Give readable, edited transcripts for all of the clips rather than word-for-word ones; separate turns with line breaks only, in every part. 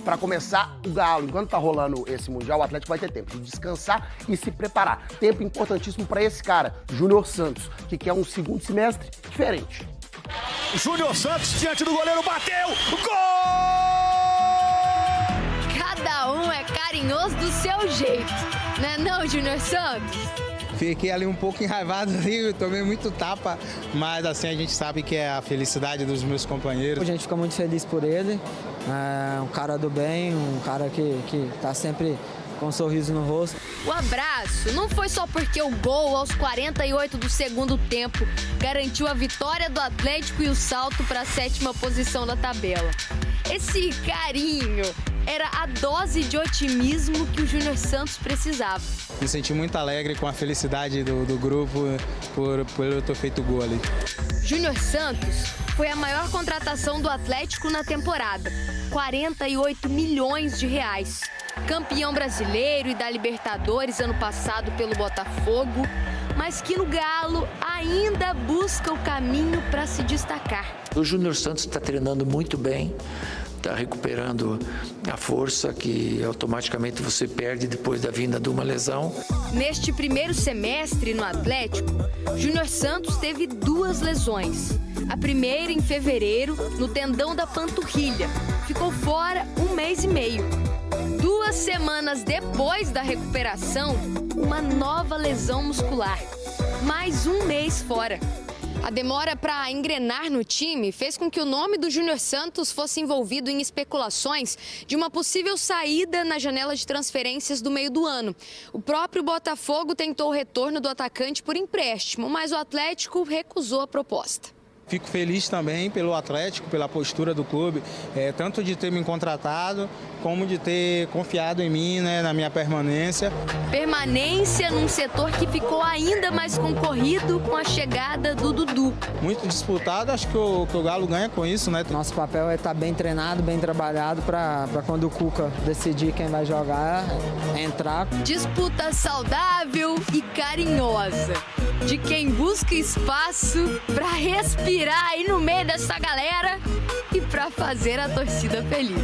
para começar o Galo. Enquanto tá rolando esse Mundial, o Atlético vai ter tempo de descansar e se preparar. Tempo importantíssimo para esse cara, Júnior Santos, que quer um segundo semestre diferente.
Júnior Santos diante do goleiro, bateu! Gol!
Cada um é carinhoso do seu jeito, né não, Júnior Santos?
Fiquei ali um pouco enraivado, tomei muito tapa, mas assim a gente sabe que é a felicidade dos meus companheiros.
A gente fica muito feliz por ele, é um cara do bem, um cara que tá sempre com um sorriso no rosto.
O abraço não foi só porque o gol aos 48 do segundo tempo garantiu a vitória do Atlético e o salto para a 7ª posição da tabela. Esse carinho era a dose de otimismo que o Júnior Santos precisava.
Me senti muito alegre com a felicidade do grupo por eu ter feito o gol ali.
Júnior Santos foi a maior contratação do Atlético na temporada, 48 milhões de reais. Campeão brasileiro e da Libertadores ano passado pelo Botafogo, mas que no Galo ainda busca o caminho para se destacar.
O Júnior Santos está treinando muito bem, está recuperando a força que automaticamente você perde depois da vinda de uma lesão.
Neste primeiro semestre no Atlético, Júnior Santos teve 2 lesões. A primeira em fevereiro, no tendão da panturrilha. Ficou fora 1 mês e meio. 2 semanas depois da recuperação, uma nova lesão muscular. Mais 1 mês fora. A demora para engrenar no time fez com que o nome do Júnior Santos fosse envolvido em especulações de uma possível saída na janela de transferências do meio do ano. O próprio Botafogo tentou o retorno do atacante por empréstimo, mas o Atlético recusou a proposta.
Fico feliz também pelo Atlético, pela postura do clube, tanto de ter me contratado, como de ter confiado em mim, né, na minha permanência.
Permanência num setor que ficou ainda mais concorrido com a chegada do Dudu.
Muito disputado, acho que o Galo ganha com isso, né?
Nosso papel é estar bem treinado, bem trabalhado para quando o Cuca decidir quem vai jogar, entrar.
Disputa saudável e carinhosa, de quem busca espaço para respirar aí no meio dessa galera e para fazer a torcida feliz.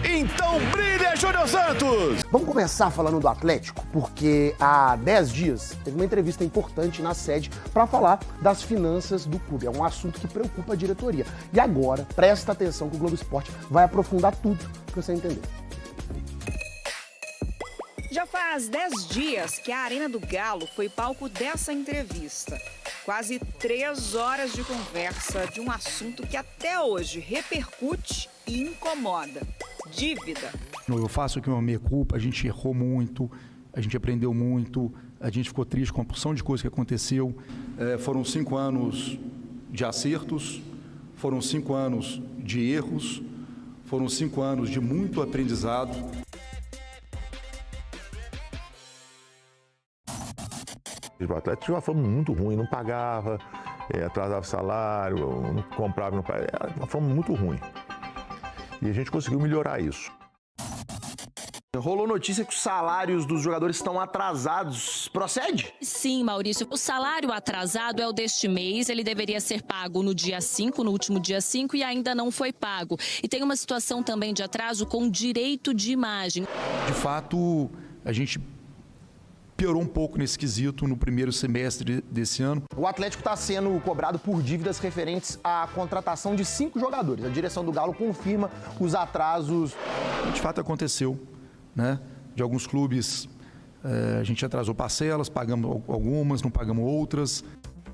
Então brilha, Júnior Santos!
Vamos começar falando do Atlético, porque há 10 dias teve uma entrevista importante na sede para falar das finanças do clube. É um assunto que preocupa a diretoria. E agora, presta atenção que o Globo Esporte vai aprofundar tudo para você entender.
Já faz 10 dias que a Arena do Galo foi palco dessa entrevista. Quase 3 horas de conversa de um assunto que até hoje repercute e incomoda: dívida.
Eu faço aqui uma meia-culpa, a gente errou muito, a gente aprendeu muito, a gente ficou triste com a porção de coisas que aconteceu. Foram 5 anos de acertos, foram 5 anos de erros, foram 5 anos de muito aprendizado.
O Atlético tinha uma forma muito ruim, não pagava, atrasava salário, não comprava, não pagava. Era uma forma muito ruim. E a gente conseguiu melhorar isso.
Rolou notícia que os salários dos jogadores estão atrasados. Procede?
Sim, Maurício. O salário atrasado é o deste mês. Ele deveria ser pago no dia 5, no último dia 5, e ainda não foi pago. E tem uma situação também de atraso com direito de imagem.
De fato, a gente piorou um pouco nesse quesito no primeiro semestre desse ano.
O Atlético está sendo cobrado por dívidas referentes à contratação de 5 jogadores. A direção do Galo confirma os atrasos.
De fato aconteceu, né? De alguns clubes a gente atrasou parcelas, pagamos algumas, não pagamos outras.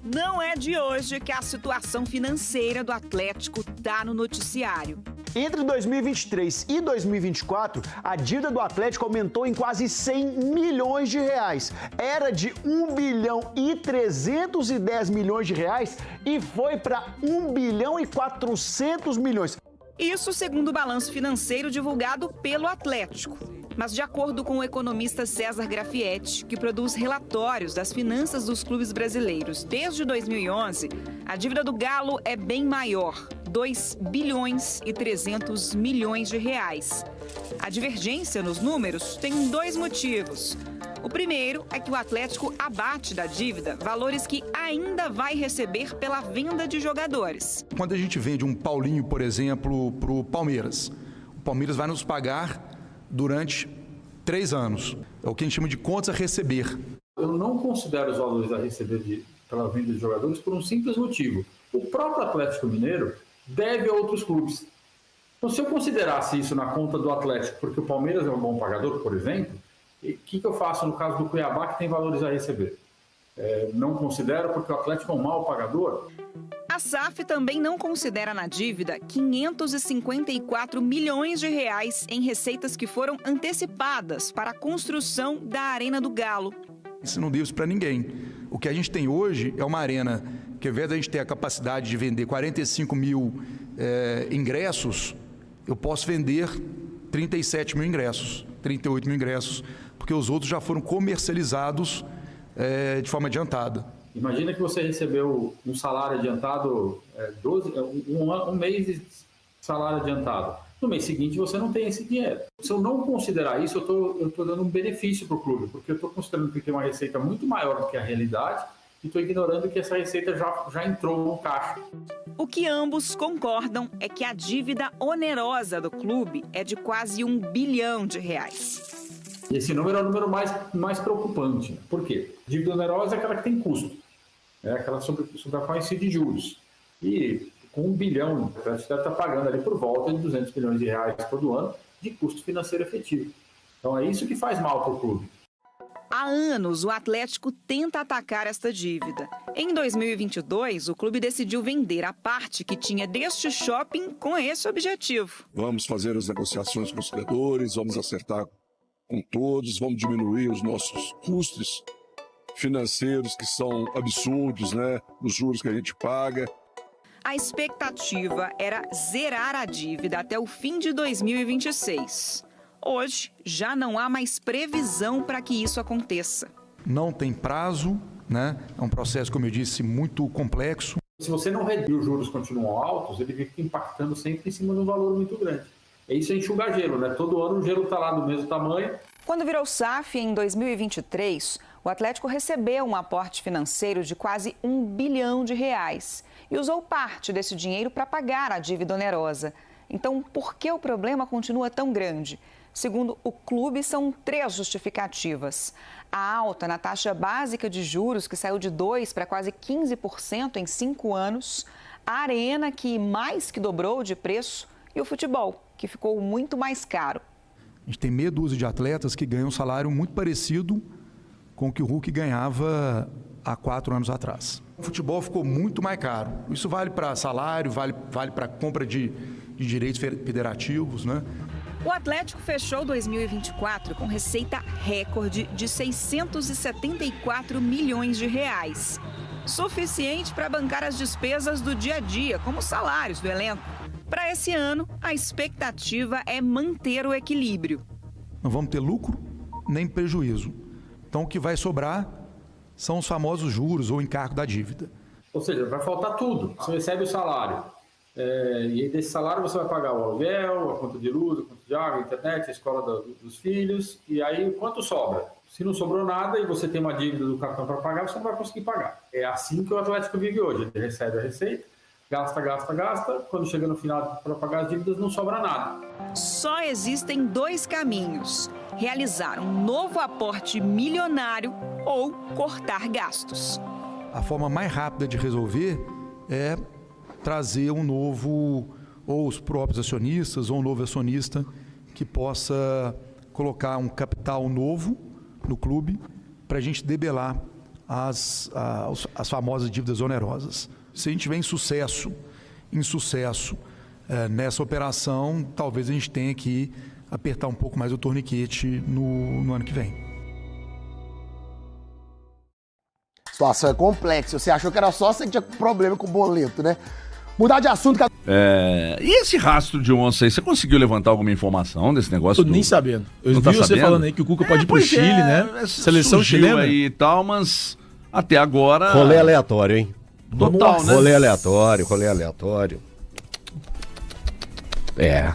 Não é de hoje que a situação financeira do Atlético está no noticiário.
Entre 2023 e 2024, a dívida do Atlético aumentou em quase 100 milhões de reais. Era de 1 bilhão e 310 milhões de reais e foi para 1 bilhão e 400 milhões.
Isso segundo o balanço financeiro divulgado pelo Atlético. Mas de acordo com o economista César Grafietti, que produz relatórios das finanças dos clubes brasileiros desde 2011, a dívida do Galo é bem maior, 2 bilhões e 300 milhões de reais. A divergência nos números tem 2 motivos. O primeiro é que o Atlético abate da dívida valores que ainda vai receber pela venda de jogadores.
Quando a gente vende um Paulinho, por exemplo, para o Palmeiras, Palmeiras vai nos pagar durante 3 anos. É o que a gente chama de contas a receber.
Eu não considero os valores a receber pela venda de jogadores por um simples motivo. O próprio Atlético Mineiro deve a outros clubes. Então, se eu considerasse isso na conta do Atlético, porque o Palmeiras é um bom pagador, por exemplo, o que eu faço no caso do Cuiabá, que tem valores a receber? Não considero porque o Atlético é um mau pagador?
A SAF também não considera na dívida 554 milhões de reais em receitas que foram antecipadas para a construção da Arena do Galo.
Isso não deu isso para ninguém. O que a gente tem hoje é uma arena que, ao invés de a gente ter a capacidade de vender 45 mil ingressos, eu posso vender 37 mil ingressos, 38 mil ingressos, porque os outros já foram comercializados de forma adiantada.
Imagina que você recebeu um salário adiantado, um mês de salário adiantado. No mês seguinte você não tem esse dinheiro. Se eu não considerar isso, eu estou dando um benefício para o clube, porque eu estou considerando que tem uma receita muito maior do que a realidade e estou ignorando que essa receita já entrou no caixa.
O que ambos concordam é que a dívida onerosa do clube é de quase R$1 bilhão.
E esse número é o número mais preocupante. Por quê? Dívida onerosa é aquela que tem custo. É aquela sobre a qual incide juros. E com R$1 bilhão, a gente deve estar pagando ali por volta de R$200 milhões todo ano de custo financeiro efetivo. Então é isso que faz mal para o clube.
Há anos, o Atlético tenta atacar esta dívida. Em 2022, o clube decidiu vender a parte que tinha deste shopping com esse objetivo.
Vamos fazer as negociações com os credores, vamos acertar com todos, vamos diminuir os nossos custos financeiros, que são absurdos, né? Os juros que a gente paga.
A expectativa era zerar a dívida até o fim de 2026. Hoje, já não há mais previsão para que isso aconteça.
Não tem prazo, né? É um processo, como eu disse, muito complexo.
Se você não reduz, os juros continuam altos, ele fica impactando sempre em cima de um valor muito grande. É isso enxugar gelo, né? Todo ano o gelo está lá do mesmo tamanho.
Quando virou SAF em 2023, o Atlético recebeu um aporte financeiro de quase R$1 bilhão e usou parte desse dinheiro para pagar a dívida onerosa. Então, por que o problema continua tão grande? Segundo o clube, são 3 justificativas. A alta na taxa básica de juros, que saiu de 2% para quase 15% em 5 anos, a arena, que mais que dobrou de preço, e o futebol, que ficou muito mais caro.
A gente tem meia dúzia de atletas que ganham um salário muito parecido com o que o Hulk ganhava há 4 anos atrás. O futebol ficou muito mais caro. Isso vale para salário, vale para compra de direitos federativos, né?
O Atlético fechou 2024 com receita recorde de R$674 milhões, suficiente para bancar as despesas do dia a dia, como os salários do elenco. Para esse ano, a expectativa é manter o equilíbrio.
Não vamos ter lucro nem prejuízo. Então, o que vai sobrar são os famosos juros ou encargo da dívida.
Ou seja, vai faltar tudo. Você recebe o salário. E desse salário você vai pagar o aluguel, a conta de luz, a conta de água, a internet, a escola dos filhos. E aí, quanto sobra? Se não sobrou nada e você tem uma dívida do cartão para pagar, você não vai conseguir pagar. É assim que o Atlético vive hoje. Ele recebe a receita, gasta. Quando chega no final para pagar as dívidas, não sobra nada.
Só existem 2 caminhos: realizar um novo aporte milionário ou cortar gastos.
A forma mais rápida de resolver é trazer um novo, ou os próprios acionistas, ou um novo acionista que possa colocar um capital novo no clube para a gente debelar as famosas dívidas onerosas. Se a gente tiver insucesso nessa operação, talvez a gente tenha que apertar um pouco mais o torniquete no ano que vem.
A situação é complexa. Você achou que era só você que tinha problema com o boleto, né? Mudar de assunto.
E esse rastro de onça aí, você conseguiu levantar alguma informação desse negócio?
Tô nem sabendo. Eu vi você falando aí que o Cuca pode ir pro Chile, né? Seleção chilena
aí e tal, mas até agora...
Rolê aleatório, hein?
Total, né?
Rolê aleatório.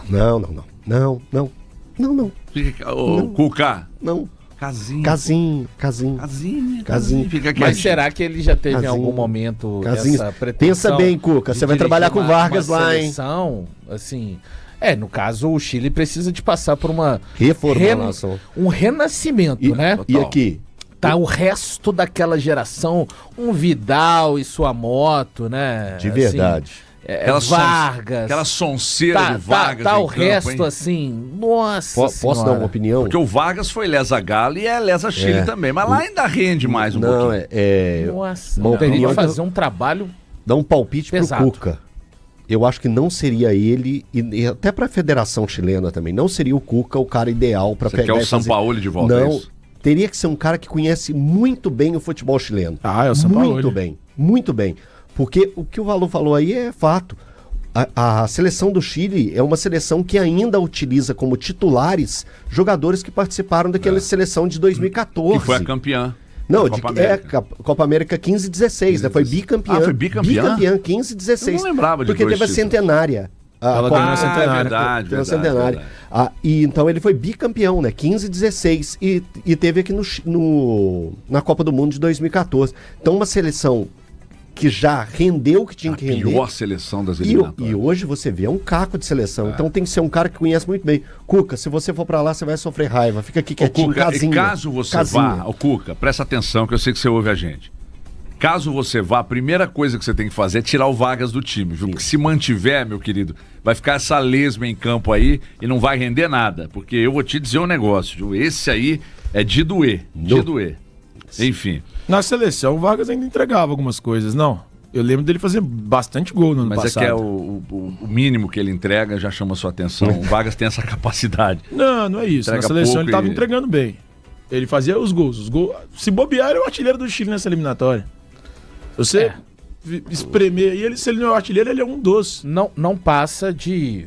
Não.
Cuca.
Não. Casinho.
Mas será que ele já teve em algum momento essa pretensão?
Pensa bem, Cuca, você vai trabalhar com Vargas lá,
seleção, hein? Assim, no caso, o Chile precisa de passar por uma
reformulação.
Um renascimento, né?
E aqui?
Tá o resto daquela geração, um Vidal e sua moto, né?
De verdade.
Vargas.
Aquela sonceira do Vargas.
Tá o resto, assim, nossa
Posso dar uma opinião?
Porque o Vargas foi lesa Galo e é lesa Chile também, mas lá ainda rende mais um pouquinho.
Nossa, teria que fazer um trabalho
dá um palpite
pesado
pro Cuca. Eu acho que não seria ele, e até pra Federação Chilena também, não seria o Cuca o cara ideal pra pegar.
Você quer o Sampaoli de volta?
Não, teria que ser um cara que conhece muito bem o futebol chileno.
É o Sampaoli.
Muito bem. Porque o que o Valu falou aí é fato. A seleção do Chile é uma seleção que ainda utiliza como titulares jogadores que participaram daquela seleção de 2014.
Que foi a campeã.
Não, Copa América 15 e 16, né? Foi bicampeã.
Foi bicampeã?
Bicampeã, 15 e 16.
Eu não lembrava de
porque teve a centenária.
Ela ganhou a centenária.
Verdade. E então ele foi bicampeão, né? 15 e 16. E teve aqui na Copa do Mundo de 2014. Então uma seleção que já rendeu o que tinha que render. A
pior seleção das eliminatórias.
E hoje você vê, é um caco de seleção. Então tem que ser um cara que conhece muito bem. Cuca, se você for pra lá, você vai sofrer raiva. Fica aqui quietinho, casinha.
E caso você vá, Cuca, presta atenção que eu sei que você ouve a gente. Caso você vá, a primeira coisa que você tem que fazer é tirar o Vargas do time, viu? Porque se mantiver, meu querido, vai ficar essa lesma em campo aí e não vai render nada. Porque eu vou te dizer um negócio, viu? Esse aí é de doer. Enfim.
Na seleção, o Vargas ainda entregava algumas coisas, não? Eu lembro dele fazer bastante gol no ano passado.
Mas é que o mínimo que ele entrega já chama sua atenção. O Vargas tem essa capacidade.
Não é isso. Na seleção ele estava entregando bem. Ele fazia os gols. Se bobear, ele é o artilheiro do Chile nessa eliminatória. Se você espremer ele, se ele não é o artilheiro, ele é um dos.
Não passa de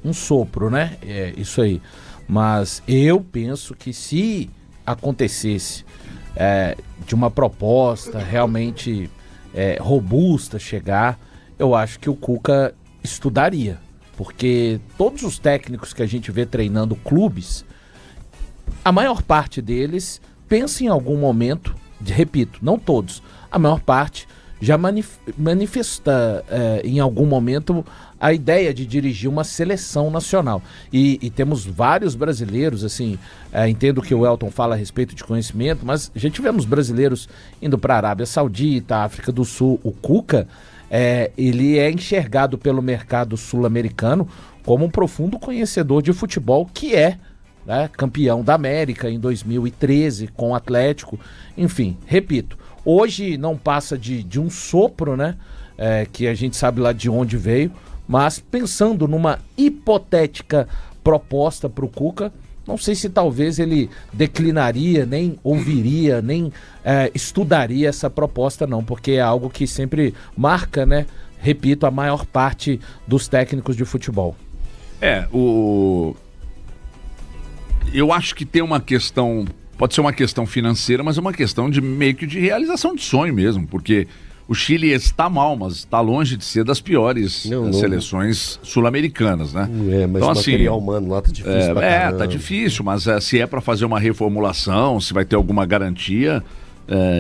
um sopro, né? É isso aí. Mas eu penso que se acontecesse de uma proposta realmente robusta chegar, eu acho que o Cuca estudaria. Porque todos os técnicos que a gente vê treinando clubes, a maior parte deles pensa em algum momento, repito, não todos, a maior parte já manifesta em algum momento a ideia de dirigir uma seleção nacional. E temos vários brasileiros, assim, entendo que o Elton fala a respeito de conhecimento, mas já tivemos brasileiros indo para a Arábia Saudita, África do Sul. O Cuca, ele é enxergado pelo mercado sul-americano como um profundo conhecedor de futebol, que né, campeão da América em 2013 com o Atlético. Enfim, repito, hoje não passa de um sopro, né? Que a gente sabe lá de onde veio, mas pensando numa hipotética proposta para o Cuca, não sei se talvez ele declinaria, nem ouviria, nem estudaria essa proposta não, porque é algo que sempre marca, né? Repito, a maior parte dos técnicos de futebol.
Eu acho que tem uma questão, pode ser uma questão financeira, mas é uma questão de meio que de realização de sonho mesmo, porque o Chile está mal, mas está longe de ser das piores seleções sul-americanas, né?
Mas então, material humano lá tá difícil.
Tá difícil, mas se é para fazer uma reformulação, se vai ter alguma garantia,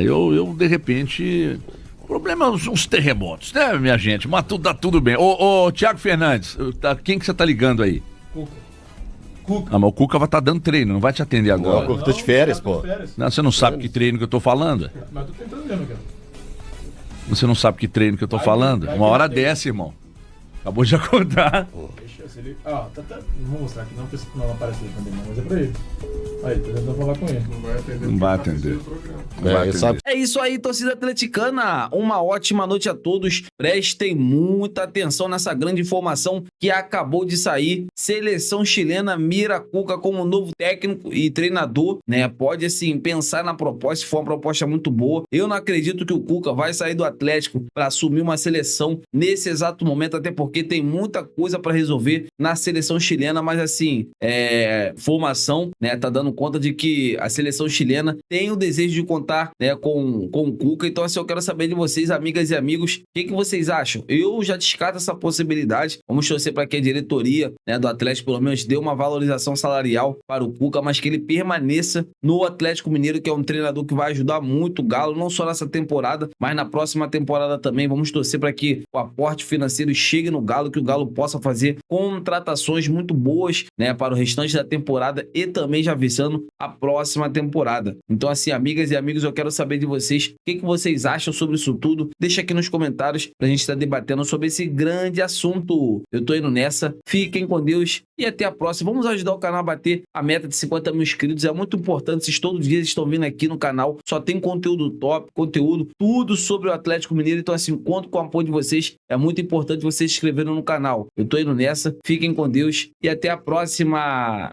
eu de repente... O problema é uns terremotos, né, minha gente? Mas tá tudo bem. Ô, Thiago Fernandes, quem que você tá ligando aí? Cuca. Mas o Cuca vai estar dando treino, não vai te atender agora.
Não, eu tô de férias, pô.
Não, você não sabe que treino que eu tô falando?
Mas eu tô tentando mesmo, cara.
Você não sabe que treino que eu tô falando? Uma hora dessa, irmão. Acabou de acordar.
Não vou mostrar aqui não, porque não aparece ele também, mas é pra ele. Aí, tô tentando falar com ele.
Não vai atender.
É isso aí, torcida atleticana. Uma ótima noite a todos. Prestem muita atenção nessa grande informação que acabou de sair. Seleção chilena mira Cuca como novo técnico e treinador, né? Pode, assim, pensar na proposta, se for uma proposta muito boa. Eu não acredito que o Cuca vai sair do Atlético para assumir uma seleção nesse exato momento, até porque porque tem muita coisa para resolver na seleção chilena, mas assim, formação, né, tá dando conta de que a seleção chilena tem o desejo de contar, né, com o Cuca. Então assim, eu quero saber de vocês, amigas e amigos, o que vocês acham? Eu já descarto essa possibilidade. Vamos torcer para que a diretoria, né, do Atlético pelo menos dê uma valorização salarial para o Cuca, mas que ele permaneça no Atlético Mineiro, que é um treinador que vai ajudar muito o Galo, não só nessa temporada, mas na próxima temporada também. Vamos torcer para que o aporte financeiro chegue no Galo, que o Galo possa fazer contratações muito boas, né, para o restante da temporada e também já visando a próxima temporada. Então assim, amigas e amigos, eu quero saber de vocês o que vocês acham sobre isso tudo. Deixa aqui nos comentários pra gente estar debatendo sobre esse grande assunto. Eu tô indo nessa, fiquem com Deus e até a próxima. Vamos ajudar o canal a bater a meta de 50 mil inscritos, é muito importante. Vocês todos os dias estão vindo aqui no canal, só tem conteúdo top, conteúdo, tudo sobre o Atlético Mineiro. Então assim, conto com o apoio de vocês, é muito importante vocês se inscreverem no canal. Eu tô indo nessa, fiquem com Deus e até a próxima.